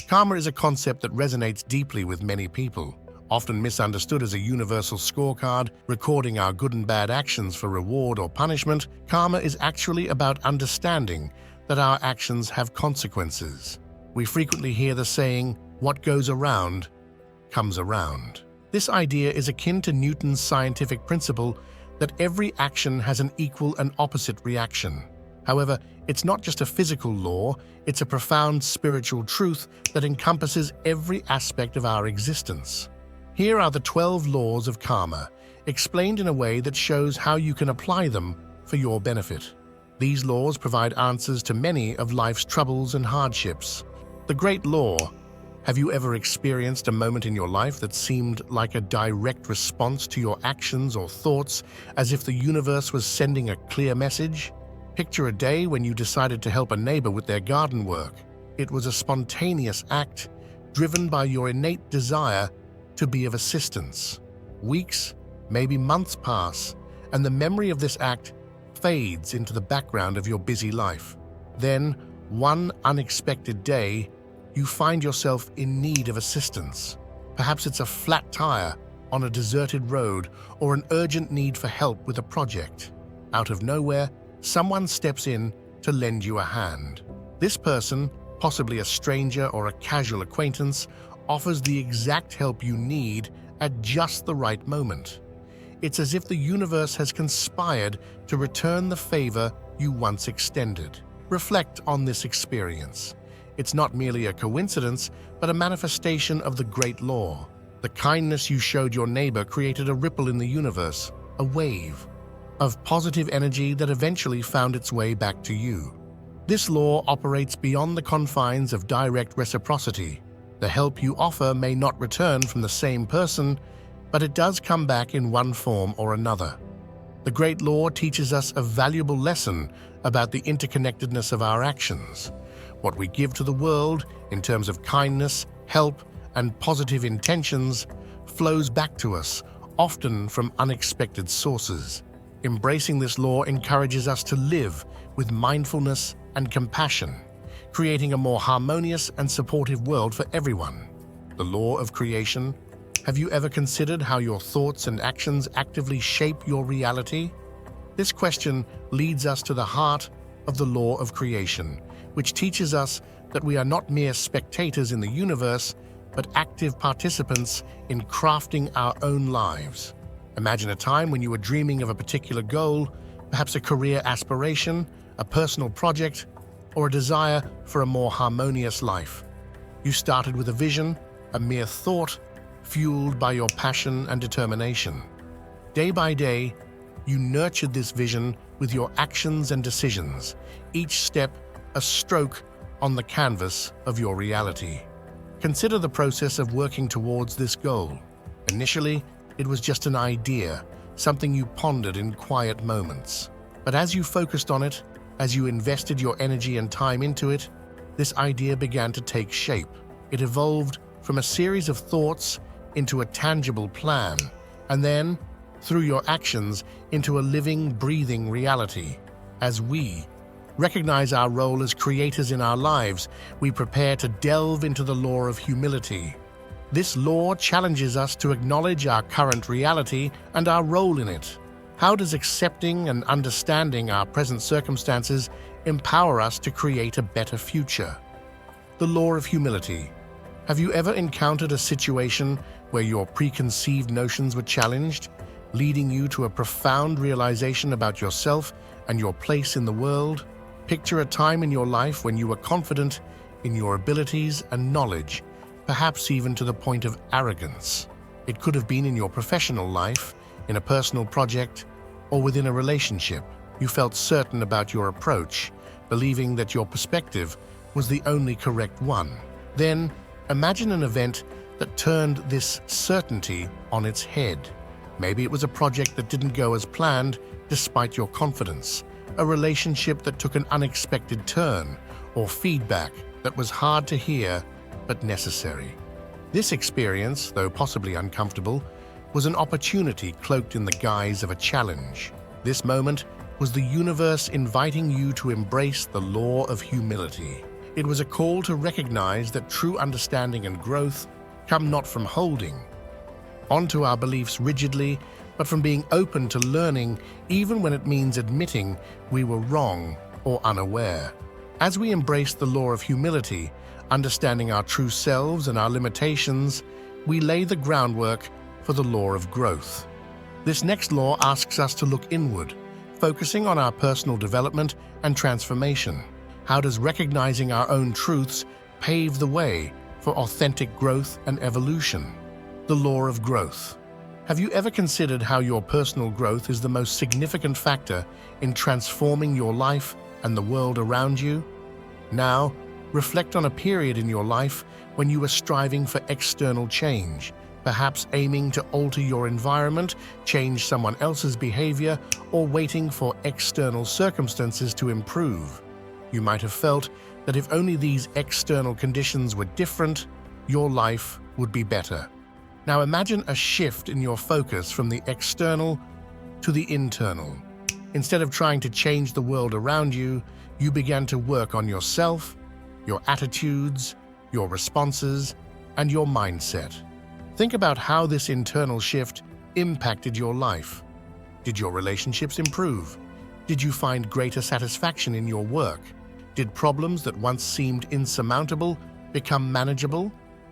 Karma is a concept that resonates deeply with many people. Often misunderstood as a universal scorecard, recording our good and bad actions for reward or punishment, karma is actually about understanding that our actions have consequences. We frequently hear the saying, "What goes around, comes around." This idea is akin to Newton's scientific principle that every action has an equal and opposite reaction. However, it's not just a physical law, it's a profound spiritual truth that encompasses every aspect of our existence. Here are the 12 laws of karma, explained in a way that shows how you can apply them for your benefit. These laws provide answers to many of life's troubles and hardships. The Great Law. Have you ever experienced a moment in your life that seemed like a direct response to your actions or thoughts, as if the universe was sending a clear message? Picture a day when you decided to help a neighbor with their garden work. It was a spontaneous act, driven by your innate desire to be of assistance. Weeks, maybe months pass, and the memory of this act fades into the background of your busy life. Then, one unexpected day, you find yourself in need of assistance. Perhaps it's a flat tire on a deserted road or an urgent need for help with a project. Out of nowhere, someone steps in to lend you a hand. This person, possibly a stranger or a casual acquaintance, offers the exact help you need at just the right moment. It's as if the universe has conspired to return the favor you once extended. Reflect on this experience. It's not merely a coincidence, but a manifestation of the Great Law. The kindness you showed your neighbor created a ripple in the universe, a wave of positive energy that eventually found its way back to you. This law operates beyond the confines of direct reciprocity. The help you offer may not return from the same person, but it does come back in one form or another. The Great Law teaches us a valuable lesson about the interconnectedness of our actions. What we give to the world in terms of kindness, help, and positive intentions flows back to us, often from unexpected sources. Embracing this law encourages us to live with mindfulness and compassion, creating a more harmonious and supportive world for everyone. The law of creation. Have you ever considered how your thoughts and actions actively shape your reality? This question leads us to the heart of the law of creation, which teaches us that we are not mere spectators in the universe, but active participants in crafting our own lives. Imagine a time when you were dreaming of a particular goal, perhaps a career aspiration, a personal project, or a desire for a more harmonious life. You started with a vision, a mere thought, fueled by your passion and determination. Day by day, you nurtured this vision with your actions and decisions, each step a stroke on the canvas of your reality. Consider the process of working towards this goal. Initially, it was just an idea, something you pondered in quiet moments. But as you focused on it, as you invested your energy and time into it, this idea began to take shape. It evolved from a series of thoughts into a tangible plan, and then, through your actions, into a living, breathing reality. As we recognize our role as creators in our lives, we prepare to delve into the law of humility. This law challenges us to acknowledge our current reality and our role in it. How does accepting and understanding our present circumstances empower us to create a better future? The law of humility. Have you ever encountered a situation where your preconceived notions were challenged, leading you to a profound realization about yourself and your place in the world? Picture a time in your life when you were confident in your abilities and knowledge, perhaps even to the point of arrogance. It could have been in your professional life, in a personal project, or within a relationship. You felt certain about your approach, believing that your perspective was the only correct one. Then, imagine an event that turned this certainty on its head. Maybe it was a project that didn't go as planned despite your confidence, a relationship that took an unexpected turn, or feedback that was hard to hear but necessary. This experience, though possibly uncomfortable, was an opportunity cloaked in the guise of a challenge. This moment was the universe inviting you to embrace the law of humility. It was a call to recognize that true understanding and growth come not from holding onto our beliefs rigidly, but from being open to learning even when it means admitting we were wrong or unaware. As we embrace the law of humility, understanding our true selves and our limitations, we lay the groundwork for the law of growth. This next law asks us to look inward, focusing on our personal development and transformation. How does recognizing our own truths pave the way for authentic growth and evolution? The law of growth. Have you ever considered how your personal growth is the most significant factor in transforming your life and the world around you? Now, reflect on a period in your life when you were striving for external change, perhaps aiming to alter your environment, change someone else's behavior, or waiting for external circumstances to improve. You might have felt that if only these external conditions were different, your life would be better. Now imagine a shift in your focus from the external to the internal. Instead of trying to change the world around you, you began to work on yourself, your attitudes, your responses, and your mindset. Think about how this internal shift impacted your life. Did your relationships improve? Did you find greater satisfaction in your work? Did problems that once seemed insurmountable become manageable?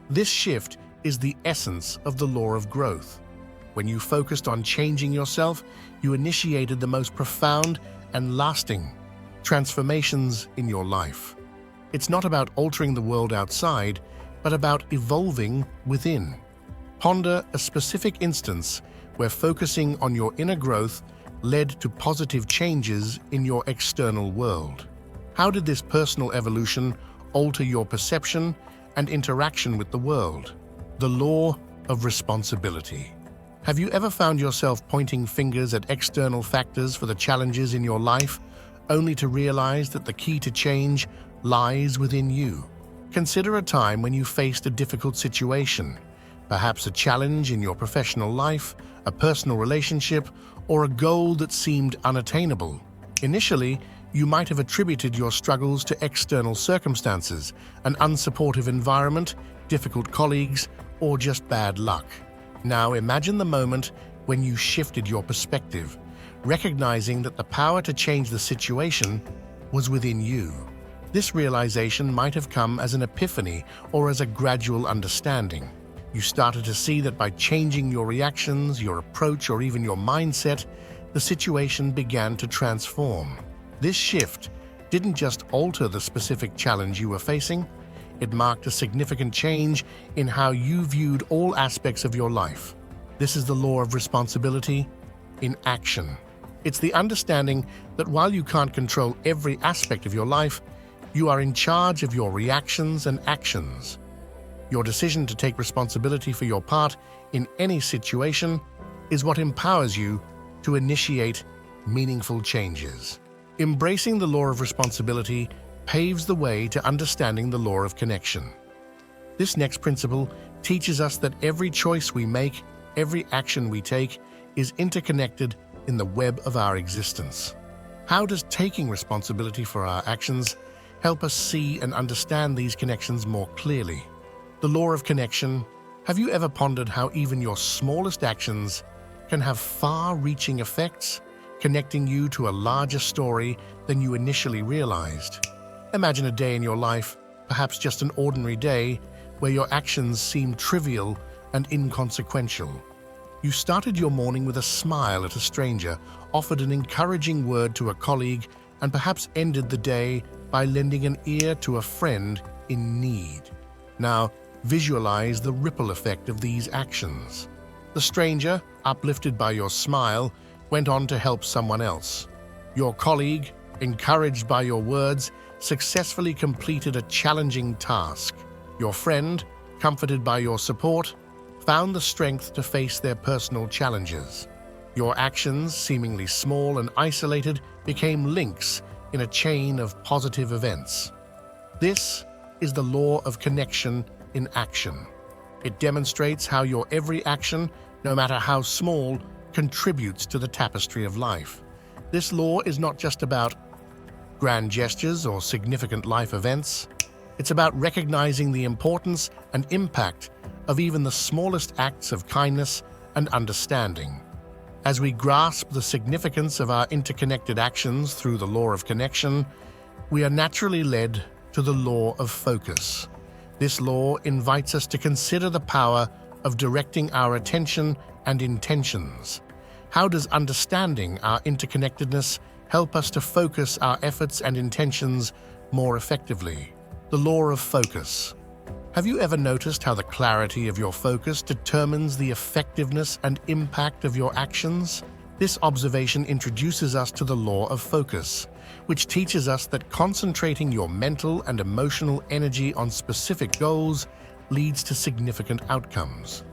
This shift is the essence of the law of growth. When you focused on changing yourself, you initiated the most profound and lasting transformations in your life. It's not about altering the world outside, but about evolving within. Ponder a specific instance where focusing on your inner growth led to positive changes in your external world. How did this personal evolution alter your perception and interaction with the world? The law of responsibility. Have you ever found yourself pointing fingers at external factors for the challenges in your life, only to realize that the key to change lies within you? Consider a time when you faced a difficult situation, perhaps a challenge in your professional life, a personal relationship, or a goal that seemed unattainable. Initially, you might have attributed your struggles to external circumstances, an unsupportive environment, difficult colleagues, or just bad luck. Now imagine the moment when you shifted your perspective, recognizing that the power to change the situation was within you. This realization might have come as an epiphany or as a gradual understanding. You started to see that by changing your reactions, your approach, or even your mindset, the situation began to transform. This shift didn't just alter the specific challenge you were facing, it marked a significant change in how you viewed all aspects of your life. This is the law of responsibility in action. It's the understanding that while you can't control every aspect of your life, you are in charge of your reactions and actions. Your decision to take responsibility for your part in any situation is what empowers you to initiate meaningful changes. Embracing the law of responsibility paves the way to understanding the law of connection. This next principle teaches us that every choice we make, every action we take, is interconnected in the web of our existence. How does taking responsibility for our actions help us see and understand these connections more clearly? The law of connection. Have you ever pondered how even your smallest actions can have far-reaching effects, connecting you to a larger story than you initially realized? Imagine a day in your life, perhaps just an ordinary day, where your actions seemed trivial and inconsequential. You started your morning with a smile at a stranger, offered an encouraging word to a colleague, and perhaps ended the day by lending an ear to a friend in need. Now, visualize the ripple effect of these actions. The stranger, uplifted by your smile, went on to help someone else. Your colleague, encouraged by your words, successfully completed a challenging task. Your friend, comforted by your support, found the strength to face their personal challenges. Your actions, seemingly small and isolated, became links in a chain of positive events. This is the law of connection in action. It demonstrates how your every action, no matter how small, contributes to the tapestry of life. This law is not just about grand gestures or significant life events. It's about recognizing the importance and impact of even the smallest acts of kindness and understanding. As we grasp the significance of our interconnected actions through the law of connection, we are naturally led to the law of focus. This law invites us to consider the power of directing our attention and intentions. How does understanding our interconnectedness help us to focus our efforts and intentions more effectively? The law of focus. Have you ever noticed how the clarity of your focus determines the effectiveness and impact of your actions? This observation introduces us to the law of focus, which teaches us that concentrating your mental and emotional energy on specific goals leads to significant outcomes.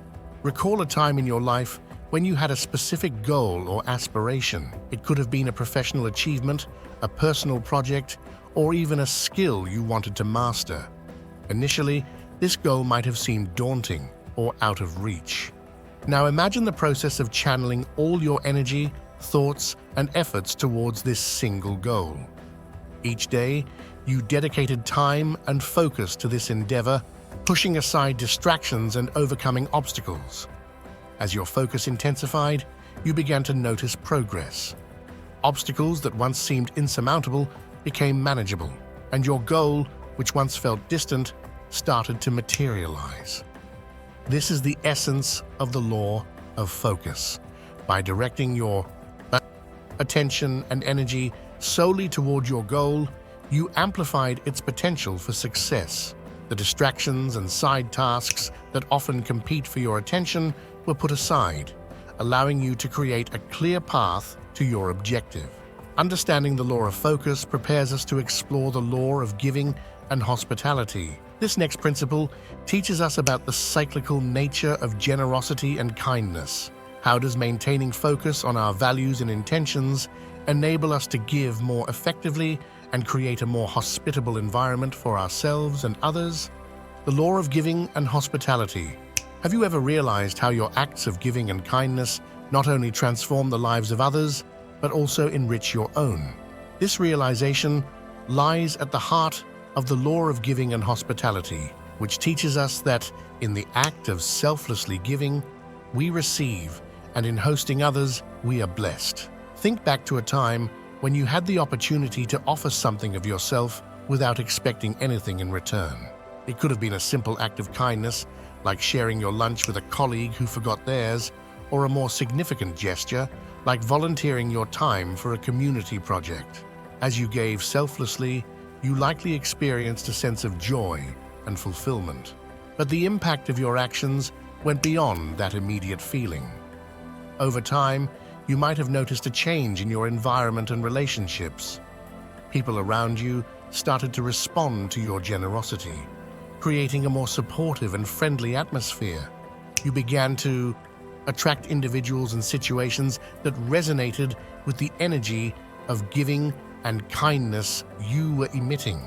Recall a time in your life when you had a specific goal or aspiration. It could have been a professional achievement, a personal project, or even a skill you wanted to master. Initially, this goal might have seemed daunting or out of reach. Now imagine the process of channeling all your energy, thoughts, and efforts towards this single goal. Each day, you dedicated time and focus to this endeavor, pushing aside distractions and overcoming obstacles. As your focus intensified, you began to notice progress. Obstacles that once seemed insurmountable became manageable, and your goal, which once felt distant, started to materialize. This is the essence of the law of focus. By directing your attention and energy solely toward your goal, you amplified its potential for success. The distractions and side tasks that often compete for your attention were put aside, allowing you to create a clear path to your objective. Understanding the law of focus prepares us to explore the law of giving and hospitality. This next principle teaches us about the cyclical nature of generosity and kindness. How does maintaining focus on our values and intentions enable us to give more effectively and create a more hospitable environment for ourselves and others? The law of giving and hospitality. Have you ever realized how your acts of giving and kindness not only transform the lives of others, but also enrich your own? This realization lies at the heart of the law of giving and hospitality, which teaches us that in the act of selflessly giving, we receive, and in hosting others, we are blessed. Think back to a time when you had the opportunity to offer something of yourself without expecting anything in return. It could have been a simple act of kindness, like sharing your lunch with a colleague who forgot theirs, or a more significant gesture, like volunteering your time for a community project. As you gave selflessly, you likely experienced a sense of joy and fulfillment. But the impact of your actions went beyond that immediate feeling. Over time, you might have noticed a change in your environment and relationships. People around you started to respond to your generosity, creating a more supportive and friendly atmosphere. You began to attract individuals and situations that resonated with the energy of giving and kindness you were emitting.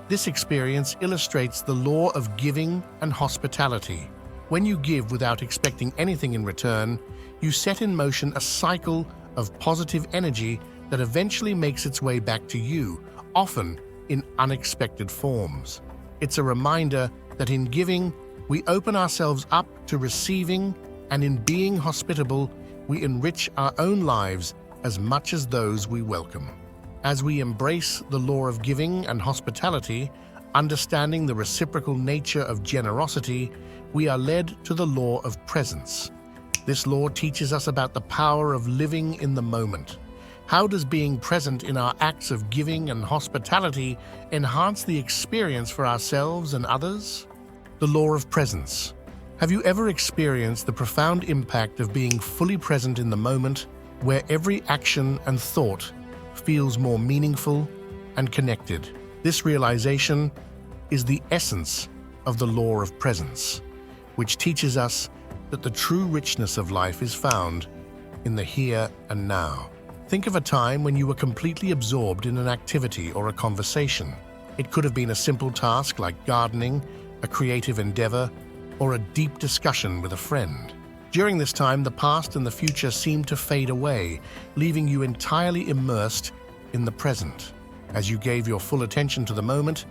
This experience illustrates the law of giving and hospitality. When you give without expecting anything in return, you set in motion a cycle of positive energy that eventually makes its way back to you, often in unexpected forms. It's a reminder that in giving, we open ourselves up to receiving, and in being hospitable, we enrich our own lives as much as those we welcome. As we embrace the law of giving and hospitality, understanding the reciprocal nature of generosity, we are led to the law of presence. This law teaches us about the power of living in the moment. How does being present in our acts of giving and hospitality enhance the experience for ourselves and others? The law of presence. Have you ever experienced the profound impact of being fully present in the moment, where every action and thought feels more meaningful and connected? This realization is the essence of the law of presence, which teaches us that the true richness of life is found in the here and now. Think of a time when you were completely absorbed in an activity or a conversation. It could have been a simple task like gardening, a creative endeavor, or a deep discussion with a friend. During this time, the past and the future seemed to fade away, leaving you entirely immersed in the present. As you gave your full attention to the moment,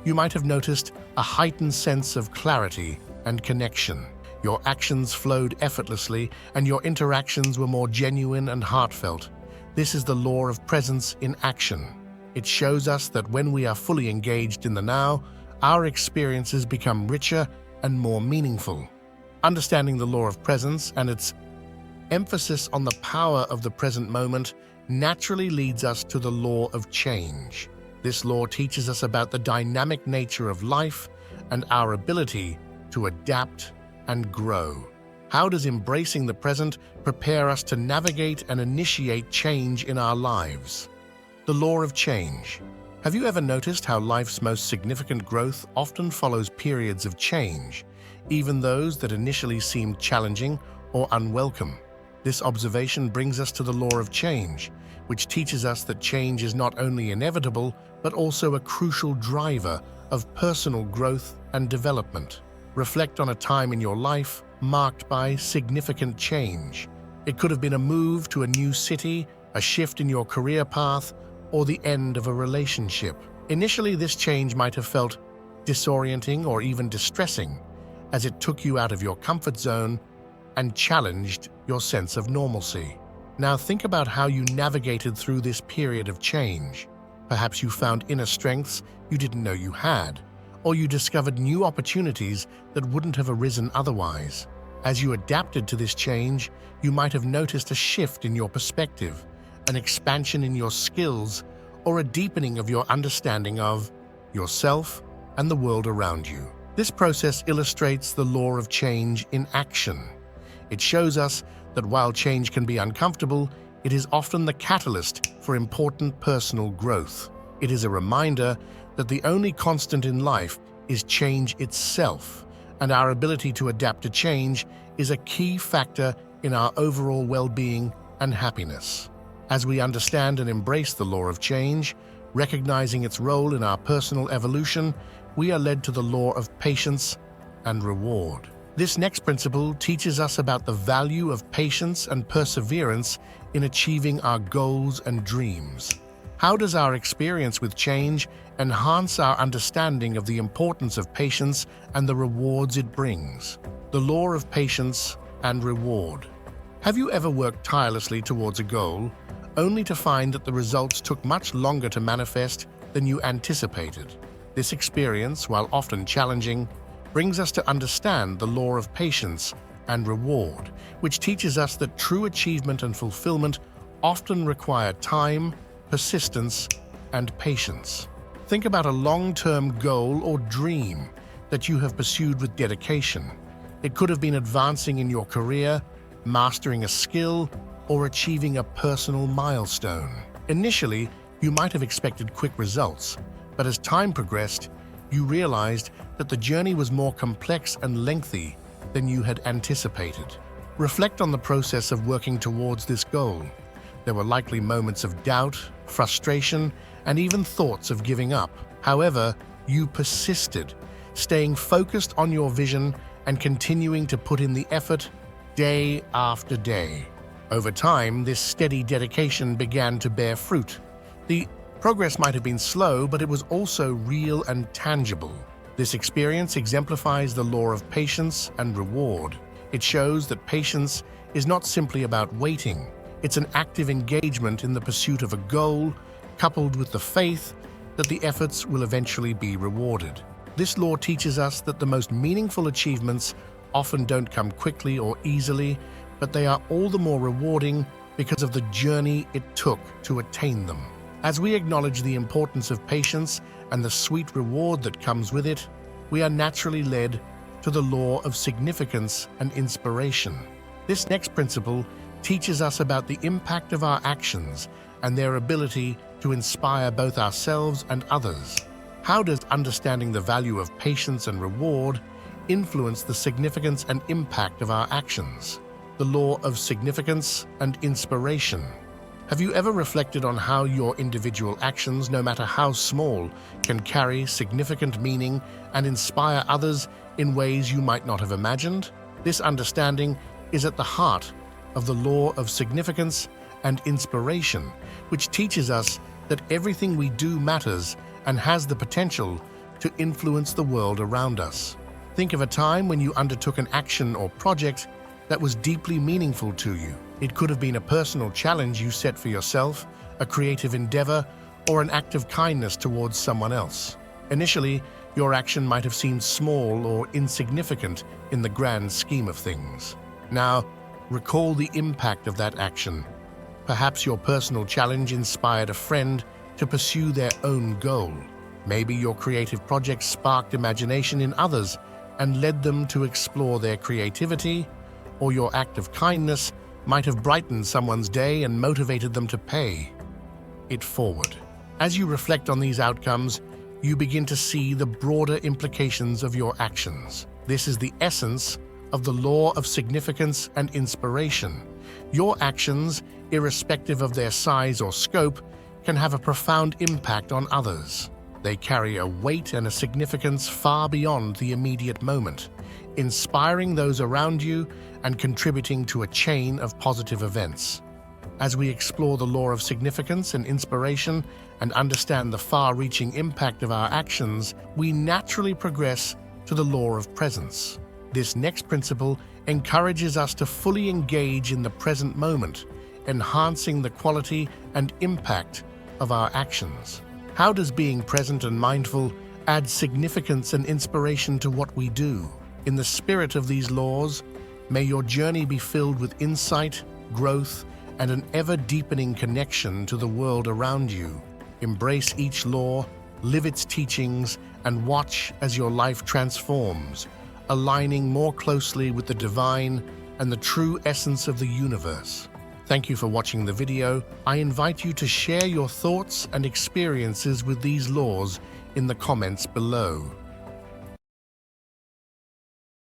you might have noticed a heightened sense of clarity and connection. Your actions flowed effortlessly, and your interactions were more genuine and heartfelt. This is the law of presence in action. It shows us that when we are fully engaged in the now, our experiences become richer and more meaningful. Understanding the law of presence and its emphasis on the power of the present moment naturally leads us to the law of change. This law teaches us about the dynamic nature of life and our ability to adapt and grow. How does embracing the present prepare us to navigate and initiate change in our lives? The law of change. Have you ever noticed how life's most significant growth often follows periods of change, even those that initially seemed challenging or unwelcome? This observation brings us to the law of change, which teaches us that change is not only inevitable, but also a crucial driver of personal growth and development. Reflect on a time in your life marked by significant change. It could have been a move to a new city, a shift in your career path, or the end of a relationship. Initially, this change might have felt disorienting or even distressing, as it took you out of your comfort zone and challenged your sense of normalcy. Now think about how you navigated through this period of change. Perhaps you found inner strengths you didn't know you had, or you discovered new opportunities that wouldn't have arisen otherwise. As you adapted to this change, you might have noticed a shift in your perspective, an expansion in your skills, or a deepening of your understanding of yourself and the world around you. This process illustrates the law of change in action. It shows us that while change can be uncomfortable, it is often the catalyst for important personal growth. It is a reminder that the only constant in life is change itself, and our ability to adapt to change is a key factor in our overall well-being and happiness. As we understand and embrace the law of change, recognizing its role in our personal evolution, we are led to the law of patience and reward. This next principle teaches us about the value of patience and perseverance in achieving our goals and dreams. How does our experience with change enhance our understanding of the importance of patience and the rewards it brings? The law of patience and reward. Have you ever worked tirelessly towards a goal, only to find that the results took much longer to manifest than you anticipated? This experience, while often challenging, brings us to understand the law of patience and reward, which teaches us that true achievement and fulfillment often require time, persistence, and patience. Think about a long-term goal or dream that you have pursued with dedication. It could have been advancing in your career, mastering a skill, or achieving a personal milestone. Initially, you might have expected quick results, but as time progressed, you realized that the journey was more complex and lengthy than you had anticipated. Reflect on the process of working towards this goal. There were likely moments of doubt, frustration, and even thoughts of giving up. However, you persisted, staying focused on your vision and continuing to put in the effort day after day. Over time, this steady dedication began to bear fruit. The progress might have been slow, but it was also real and tangible. This experience exemplifies the law of patience and reward. It shows that patience is not simply about waiting. It's an active engagement in the pursuit of a goal, coupled with the faith that the efforts will eventually be rewarded. This law teaches us that the most meaningful achievements often don't come quickly or easily, but they are all the more rewarding because of the journey it took to attain them. As we acknowledge the importance of patience and the sweet reward that comes with it, we are naturally led to the law of significance and inspiration. This next principle teaches us about the impact of our actions and their ability to inspire both ourselves and others. How does understanding the value of patience and reward influence the significance and impact of our actions? The law of significance and inspiration. Have you ever reflected on how your individual actions, no matter how small, can carry significant meaning and inspire others in ways you might not have imagined? This understanding is at the heart of the law of significance and inspiration, which teaches us that everything we do matters and has the potential to influence the world around us. Think of a time when you undertook an action or project that was deeply meaningful to you. It could have been a personal challenge you set for yourself, a creative endeavor, or an act of kindness towards someone else. Initially, your action might have seemed small or insignificant in the grand scheme of things. Now, recall the impact of that action. Perhaps your personal challenge inspired a friend to pursue their own goal. Maybe your creative project sparked imagination in others and led them to explore their creativity, or your act of kindness might have brightened someone's day and motivated them to pay it forward. As you reflect on these outcomes, you begin to see the broader implications of your actions. This is the essence of the law of significance and inspiration. Your actions, irrespective of their size or scope, can have a profound impact on others. They carry a weight and a significance far beyond the immediate moment, inspiring those around you and contributing to a chain of positive events. As we explore the law of significance and inspiration and understand the far-reaching impact of our actions, we naturally progress to the law of presence. This next principle encourages us to fully engage in the present moment, enhancing the quality and impact of our actions. How does being present and mindful add significance and inspiration to what we do? In the spirit of these laws, may your journey be filled with insight, growth, and an ever-deepening connection to the world around you. Embrace each law, live its teachings, and watch as your life transforms, aligning more closely with the divine and the true essence of the universe. Thank you for watching the video. I invite you to share your thoughts and experiences with these laws in the comments below.